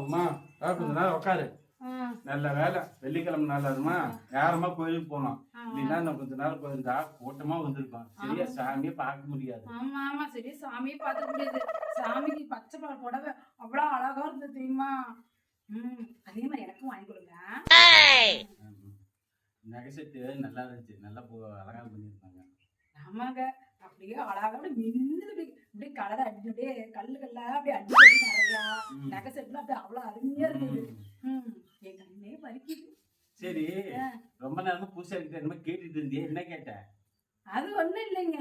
உமா கொஞ்ச நேரம் உட்காரு. நல்ல வேலை வெள்ளிக்கிழமை நாள் அதுமா நேரமா கோயிலுக்கு போனோம். இல்லைன்னா நான் கொஞ்ச நேரம் போயிருந்தா கூட்டமா வந்திருக்கோம். சரியா சாமியை பார்க்க முடியாது. ஆமா ஆமா சரி சாமியை பார்க்க முடியாது. சாமிக்கு பச்சை பால் புடவை அவ்வளவு அழகா இருந்தது தெரியுமா? அதே மாதிரி எனக்கும் வாங்கி கொடுங்க. நகை செட்டு நல்லா இருந்துச்சு. நல்லா அழகா பண்ணிருந்தாங்க. ஆமாங்க அப்படியே அழகா மின்னுது. அப்படியே கலரை அடிச்சு அப்படியே கல்லுகள்ல அப்படியே அடிச்சு நிறையா நகை செட்டுல அப்படியே அவ்வளவு அருமையா இருந்தது. என் கண்ணே பறிக்குது. சரி ரொம்ப நேரமா பூசா கிட்ட என்ன கேட்டுட்டு இருந்தியே, என்ன கேட்ட? அது ஒண்ணும் இல்லைங்க.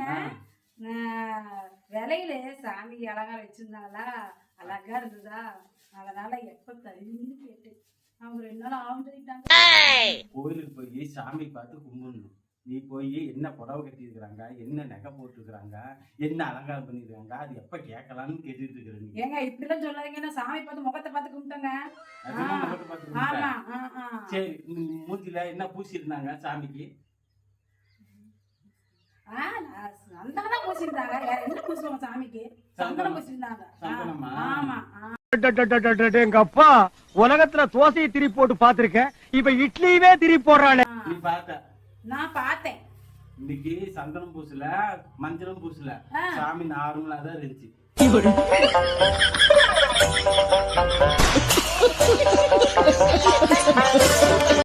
விலையில சாமி அழகா வச்சிருந்தாங்களா, அழகா இருந்ததா, அதனால எப்ப தருவீங்கன்னு கேட்டேன். அவங்க 2 நாள் ஆகும் சொல்லிட்டாங்க. கோயிலுக்கு போய் சாமி பார்த்து கும்பிடணும். நீ போய் என்ன புடவை கட்டிருக்கிறாங்க, என்ன நகை போட்டுருக்காங்க, என்ன அலங்காரம் பண்ணிருக்காங்க, அது எப்ப கேட்கலாம்னு கேட்டுட்டு இருக்கிறேன். ஏங்க இப்படிலாம் சொல்லாதீங்க. நான் சாமி பார்த்து முகத்தை பார்த்து கும்பிட்டேங்க. சரி மூஞ்சில என்ன பூசிருந்தாங்க சாமிக்கு? சந்தனம் பூசிருந்தாங்க. என்ன பூசுவாங்க சாமிக்கு? சந்தனம் பூசிருந்தாங்க. ஆமா எங்க அப்பா உலகத்துல தோசையை திரி போட்டு பாத்திருக்கேன். இப்ப இட்லியவே திரி போடுறானே. நீ பார்த்த? நான் பார்த்தேன். இன்னைக்கு சந்தனம் பூசல மஞ்சளும் பூசல, சாமி நார்மலா தான் இருந்துச்சு.